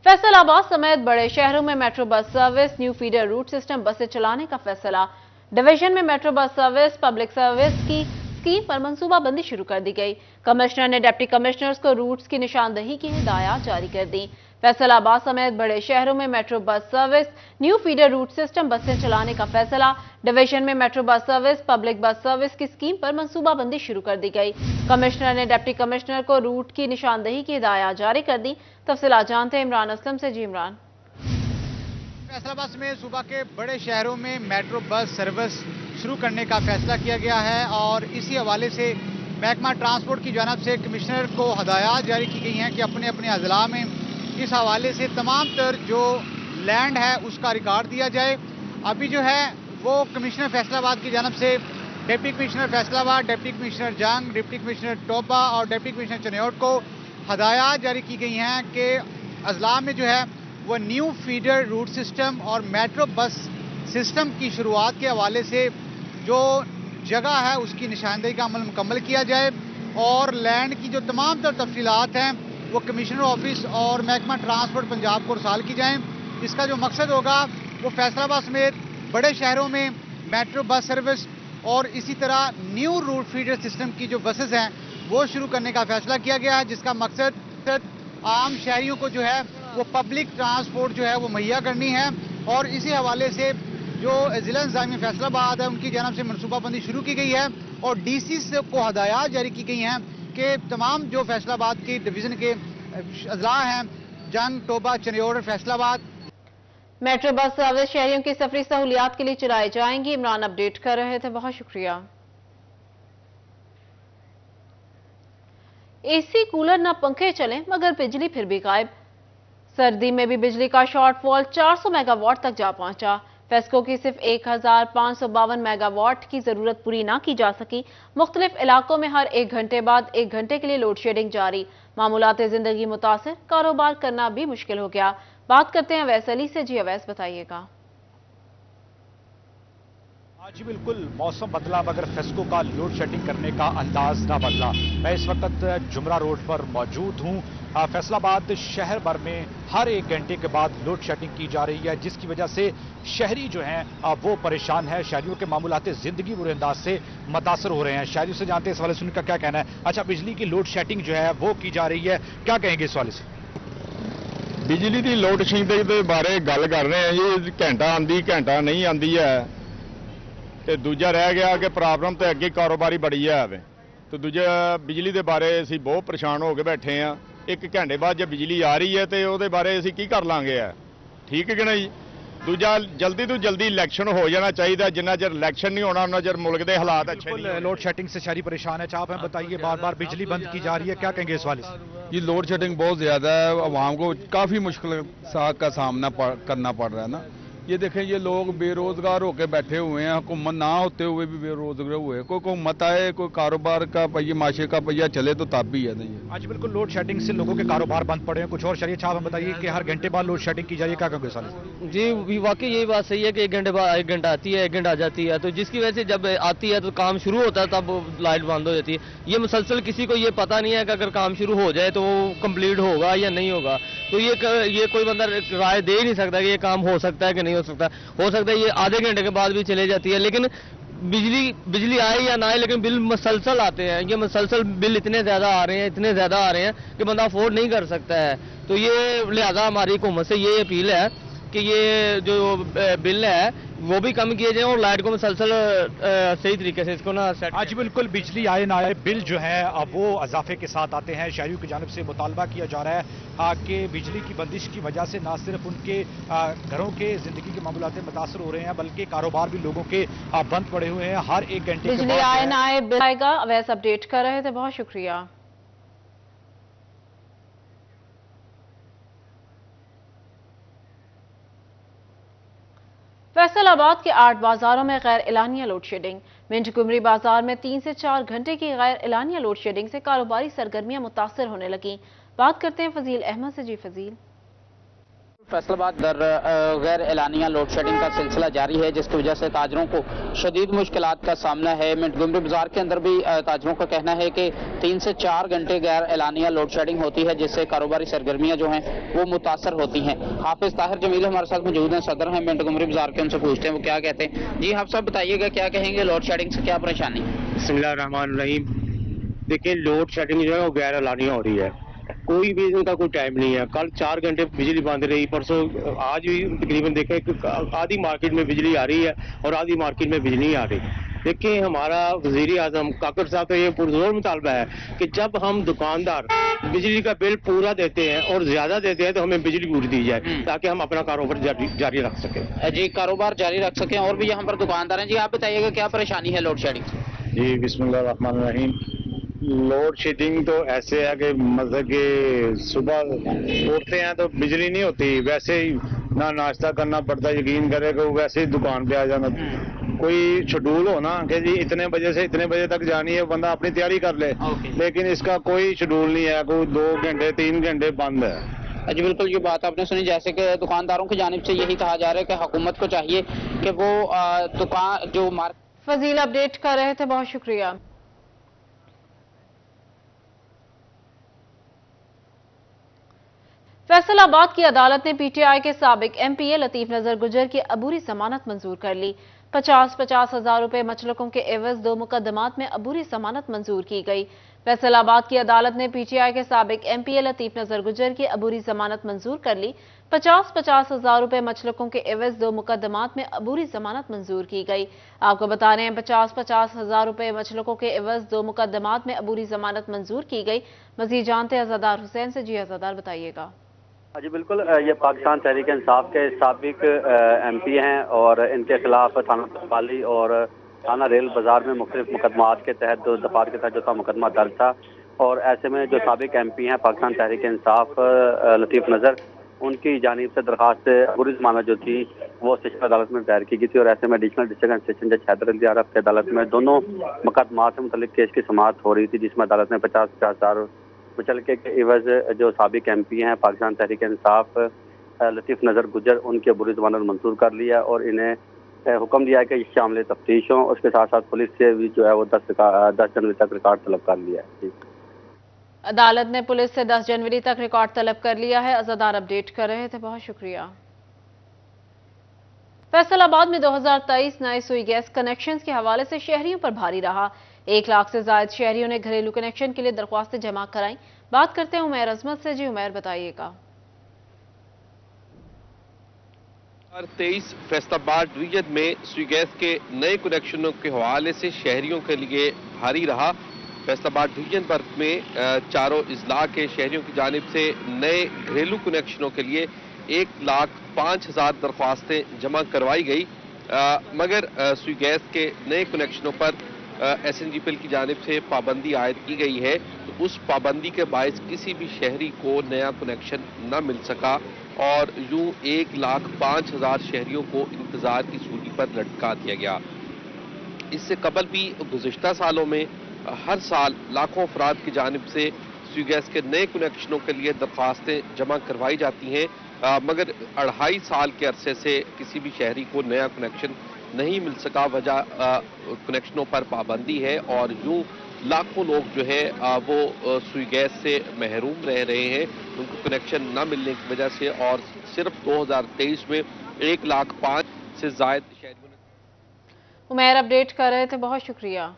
फैसलाबाद समेत बड़े शहरों में metro bus service new feeder route system बसें चलाने का फैसला। डिवीजन में metro bus service public service की स्कीम पर मंसूबाबंदी शुरू कर दी गई। कमिश्नर ने डिप्टी कमिश्नर्स को रूट्स की निशानदही की हिदायत जारी कर दी। फैसलाबाद समेत बड़े शहरों में metro bus service new feeder route system बसें चलाने का फैसला। डिवीजन में metro bus service public bus service की स्कीम पर मंसूबाबंदी शुरू कर दी गई। कमिश्नर ने डिप्टी कमिश्नर को रूट की निशानदही की हिदायत जारी कर दी। तफसीलात जानते हैं इमरान असलम से। जी इमरान। फैसलाबाद में सूबा के बड़े शहरों में मेट्रो बस सर्विस शुरू करने का फैसला किया गया है और इसी हवाले से महकमा ट्रांसपोर्ट की जानब से कमिश्नर को हदायत जारी की गई हैं कि अपने अपने अजला में इस हवाले से तमाम तर जो लैंड है उसका रिकॉर्ड दिया जाए। अभी जो है वो कमिश्नर फैसलाबाद की जानब से deputy commissioner Faisalabad, deputy commissioner जंग, डिप्टी कमिश्नर टोपा और डिप्टी कमिश्नर चनियोट को हदायत जारी की गई हैं कि अजला में जो है वो न्यू फीडर रूट सिस्टम और मेट्रो बस सिस्टम की शुरुआत के हवाले से जो जगह है उसकी निशानदेही का अमल मुकम्मल किया जाए और लैंड की जो तमाम तर तफसीलात हैं वो कमिश्नर ऑफिस और महकमा ट्रांसपोर्ट पंजाब को रसाल की जाएँ। इसका जो मकसद होगा वो फैसलाबाद समेत बड़े शहरों में मेट्रो बस सर्विस और इसी तरह न्यू रूट फीडर सिस्टम की जो बसेस हैं वो शुरू करने का फैसला किया गया है, जिसका मकसद आम शहरियों को जो है वो पब्लिक ट्रांसपोर्ट जो है वो मुहैया करनी है। और इसी हवाले से जो जिला इंतजामिया फैसलाबाद है उनकी जानब से मनसूबाबंदी शुरू की गई है और डीसी को हदायत जारी की गई हैं कि तमाम जो फैसलाबाद की डिवीजन के अजला हैं जंग, टोबा, चनियोट और फैसलाबाद मेट्रो बस सर्विस शहरियों की सफरी सहूलियात के लिए चलाई जाएंगी। इमरान अपडेट कर रहे थे, बहुत शुक्रिया। एसी कूलर न पंखे चलें मगर बिजली फिर भी गायब। सर्दी में भी बिजली का शॉर्टफॉल 400 मेगावाट तक जा पहुंचा। फेस्को की सिर्फ 1552 मेगावाट की जरूरत पूरी ना की जा सकी। मुख्तलिफ इलाकों में हर 1 घंटे बाद 1 घंटे के लिए लोड शेडिंग जारी। मामूलात जिंदगी मुतासिर, कारोबार करना भी मुश्किल हो गया। बात करते हैं अवैस अली से। जी अवैस, बताइएगा। जी बिल्कुल, मौसम बदला मगर फेस्को का लोड शेडिंग करने का अंदाज ना बदला। मैं इस वक्त जुमरा रोड पर मौजूद हूँ। फैसलाबाद शहर भर में हर 1 घंटे के बाद लोड शेडिंग की जा रही है, जिसकी वजह से शहरी जो हैं वो परेशान है। शहरियों के मामूलात जिंदगी बुरे अंदाज से मुतासर हो रहे हैं। शहरियों से जानते हैं इस वाले से उनका क्या कहना है। अच्छा, बिजली की लोड शेडिंग जो है वो की जा रही है, क्या कहेंगे इस वाले से? बिजली की लोड शेडिंग के बारे गल कर रहे हैं। ये घंटा आंदी घंटा नहीं आंदी है ਤੇ ਦੂਜਾ ਰਹਿ ਗਿਆ ਕਿ ਪ੍ਰੋਬਲਮ ਤੇ ਅੱਗੇ ਕਾਰੋਬਾਰੀ ਬੜੀ ਹੈ ਵੇ ਤੇ ਦੂਜਾ ਬਿਜਲੀ ਦੇ ਬਾਰੇ ਅਸੀਂ ਬਹੁਤ ਪਰੇਸ਼ਾਨ ਹੋ ਕੇ ਬੈਠੇ ਆ। 1 ਘੰਟੇ ਬਾਅਦ ਜੇ ਬਿਜਲੀ ਆ ਰਹੀ ਹੈ ਤੇ ਉਹਦੇ ਬਾਰੇ ਅਸੀਂ ਕੀ ਕਰ ਲਾਂਗੇ ਆ, ਠੀਕ ਹੈ ਕਿ ਨਹੀਂ। ਦੂਜਾ ਜਲਦੀ ਤੋਂ ਜਲਦੀ ਇਲੈਕਸ਼ਨ ਹੋ ਜਾਣਾ ਚਾਹੀਦਾ। ਜਿੰਨਾ ਚਿਰ ਇਲੈक्शन नहीं होना उन्ना चर मुल्क के हालात अच्छे नहीं। लोड शेडिंग से शहरी परेशान है। आप हमें बताइए, बार बार बिजली बंद की जा रही है, क्या कहेंगे इस वाले से? ये लोड शेडिंग बहुत ज्यादा है, आवाम को काफी मुश्किल का सामना करना पड़ रहा है ना। ये देखें, ये लोग बेरोजगार होकर बैठे हुए हैं, हुकूमत ना होते हुए भी बेरोजगार हुए। कोई हुकूमत आए, कोई कारोबार का पहिया माशे का पहिया चले तो तब भी है नहीं। आज बिल्कुल लोड शेडिंग से लोगों के कारोबार बंद पड़े हैं। कुछ और शहरी छाप हम बताइए कि हर घंटे बाद लोड शेडिंग की जा रही है, क्या कहोगे साले? जी वाकई यही बात सही है कि 1 घंटे बाद 1 घंटा आती है, 1 घंटा आ जाती है, तो जिसकी वजह से जब आती है तो काम शुरू होता है तब लाइट बंद हो जाती है। ये मुसलसल किसी को ये पता नहीं है कि अगर काम शुरू हो जाए तो वो कंप्लीट होगा या नहीं होगा। तो ये कोई बंदा राय दे ही नहीं सकता कि ये काम हो सकता है कि नहीं हो सकता है ये आधे घंटे के बाद भी चले जाती है। लेकिन बिजली आए या ना आए, लेकिन बिल मुसलसल आते हैं। ये मुसलसल बिल इतने ज्यादा आ रहे हैं कि बंदा अफोर्ड नहीं कर सकता है। तो ये लिहाजा हमारी हुकूमत से ये अपील है कि ये जो बिल है वो भी कम किए जाए और लाइट को मुसलसल सही तरीके से इसको ना सेट। आज बिल्कुल बिजली आए ना आए, बिल जो है अब वो इजाफे के साथ आते हैं। शहरियों की जानब से मुतालबा किया जा रहा है कि बिजली की बंदिश की वजह से ना सिर्फ उनके घरों के जिंदगी के मामलात मुतासर हो रहे हैं बल्कि कारोबार भी लोगों के बंद पड़े हुए हैं। हर 1 घंटे बिजली आए ना आए बिल आएगा। अवैस अपडेट कर रहे थे, बहुत शुक्रिया। फैसलाबाद के 8 बाजारों में गैर एलानिया लोड शेडिंग। मिंट कुमरी बाजार में 3 से 4 घंटे की गैर एलानिया लोड शेडिंग से कारोबारी सरगर्मियां मुतासर होने लगी। बात करते हैं फजील अहमद से। जी फजील। फैसलाबाद गैर एलानिया लोड शेडिंग का सिलसिला जारी है, जिसकी वजह से ताजरों को शदीद मुश्किलात का सामना है। मोंटगोमरी बाजार के अंदर भी ताजरों का कहना है कि 3 से 4 घंटे गैर एलानिया लोड शेडिंग होती है, जिससे कारोबारी सरगर्मियां जो हैं वो मुतासर होती हैं। हाफिज ताहिर जमील हमारे साथ मौजूद हैं, सदर हैं मोंटगोमरी बाजार के, उनसे पूछते हैं वो क्या कहते हैं। जी, आप सब बताइएगा क्या कहेंगे, लोड शेडिंग से क्या परेशानी? बिस्मिल्लाहिर्रहमानिर्रहीम। देखिए, लोड शेडिंग जो है वो गैर एलानिया हो रही है, कोई भी इनका कोई टाइम नहीं है। कल 4 घंटे बिजली बंद रही, परसों आज भी तकरीबन देखें आधी मार्केट में बिजली आ रही है और आधी मार्केट में बिजली नहीं आ रही। देखिए, हमारा वजीर आजम काकर साहब का ये पुरजोर मुतालबा है कि जब हम दुकानदार बिजली का बिल पूरा देते हैं और ज्यादा देते हैं तो हमें बिजली पूरी दी जाए, ताकि हम अपना कारोबार जारी रख सकें। जी, कारोबार जारी रख सकें। और भी यहाँ पर दुकानदार हैं। जी, आप बताइएगा क्या परेशानी है लोड शेडिंग? जी, बिस्मिल्लाहिर्रहमानिर्रहीम। लोड शेडिंग तो ऐसे है कि मतलब कि सुबह उठते हैं तो बिजली नहीं होती, वैसे ही ना नाश्ता करना पड़ता, यकीन करे कि वैसे ही दुकान पे आ जाना। कोई शेड्यूल हो ना कि जी इतने बजे से इतने बजे तक जानी है, बंदा अपनी तैयारी कर ले, लेकिन इसका कोई शेड्यूल नहीं है, कोई 2 घंटे 3 घंटे बंद है। जी बिल्कुल, ये बात आपने सुनी। जैसे कि दुकानदारों की जानिब से यही कहा जा रहा है कि हुकूमत को चाहिए कि वो दुकान जो फजील अपडेट कर रहे थे, बहुत शुक्रिया। फैसलाबाद की अदालत ने पीटीआई के साबिक एमपीए लतीफ नजर गुजर की अबूरी जमानत मंजूर कर ली। 50-50 हजार रुपए मचलकों के एवज 2 मुकदमात में अबूरी जमानत मंजूर की गई। फैसलाबाद की अदालत ने पीटीआई के साबिक एमपीए लतीफ नजर गुजर की अबूरी जमानत मंजूर कर ली। 50-50 हजार रुपए मचलकों के एवज 2 मुकदमात में अबूरी जमानत मंजूर की गई। आपको बता रहे हैं 50-50 हजार रुपए मचलकों के एवज 2 मुकदमात में अबूरी जमानत मंजूर की गई। मजीद जानते हैं अज़ादार हुसैन से। जी अज़ादार, बताइएगा। जी बिल्कुल, ये पाकिस्तान तहरीक इंसाफ के साबिक एमपी हैं और इनके खिलाफ थाना तबाली और थाना रेल बाजार में मुख्तलिफ मुकदमात के तहत दफात के तहत जो था मुकदमा दर्ज था। और ऐसे में जो साबिक एमपी हैं पाकिस्तान तहरीक इंसाफ लतीफ नज़र, उनकी जानिब से दरखास्त अबूरी जमानत जो थी वो सेशन अदालत में दायर की गई थी। और ऐसे में एडिशनल डिस्ट्रिक्ट एंड सेशन जज हैदर अली आरफ की अदालत में दोनों मुकदमात से मुतल्लिक केस की समाअत हो रही थी, जिसमें अदालत ने 50-50 हजार मुचलके के एवज जो साबिक एमपी हैं पाकिस्तान तहरीक इंसाफ लतीफ नज़र गुजर, उनकी अबूरी जमानत मंजूर कर लिया और इन्हें हुक्म दिया है कि इस मामले तफ्तीश हो। उसके साथ साथ पुलिस से भी जो है वो 10 जनवरी तक रिकॉर्ड तलब कर लिया है। अदालत ने पुलिस से 10 जनवरी तक रिकॉर्ड तलब कर लिया है। अज़ादार अपडेट कर रहे थे, बहुत शुक्रिया। फैसलाबाद में 2023 नए सुई गैस कनेक्शंस के हवाले से शहरियों पर भारी रहा। 1 लाख से ज्यादा शहरियों ने घरेलू कनेक्शन के लिए दरख्वास्तें जमा कराई। बात करते हैं उमैर अजमत से। जी उमैर, बताइएगा। 2023 फैसलाबाद डिवीजन में सुई गैस के नए कनेक्शनों के हवाले से शहरियों के लिए भारी रहा। फैसलाबाद डिवीजन पर में चारों इजला के शहरियों की जानिब से नए घरेलू कनेक्शनों के लिए 1,05,000 दरख्वास्तें जमा करवाई गई, मगर सुई गैस के नए कनेक्शनों पर SNGPL की जानिब से पाबंदी आयद की गई है। तो उस पाबंदी के बायस किसी भी शहरी को नया कनेक्शन न मिल सका और यूं 1,05,000 शहरियों को इंतजार की सूली पर लटका दिया गया। इससे कबल भी गुज़िश्ता सालों में हर साल लाखों अफराद की जानिब से सुई गैस के नए कनेक्शनों के लिए दरख्वास्तें जमा करवाई जाती हैं, मगर 2.5 साल के अरसे से किसी भी शहरी को नया कनेक्शन नहीं मिल सका। वजह कनेक्शनों पर पाबंदी है और यूं लाखों लोग जो है वो सुई गैस से महरूम रह रहे हैं उनको कनेक्शन न मिलने की वजह से। और सिर्फ 2023 में 1,05,000 से ज्यादा शहरियों ने। उमैर अपडेट कर रहे थे, बहुत शुक्रिया।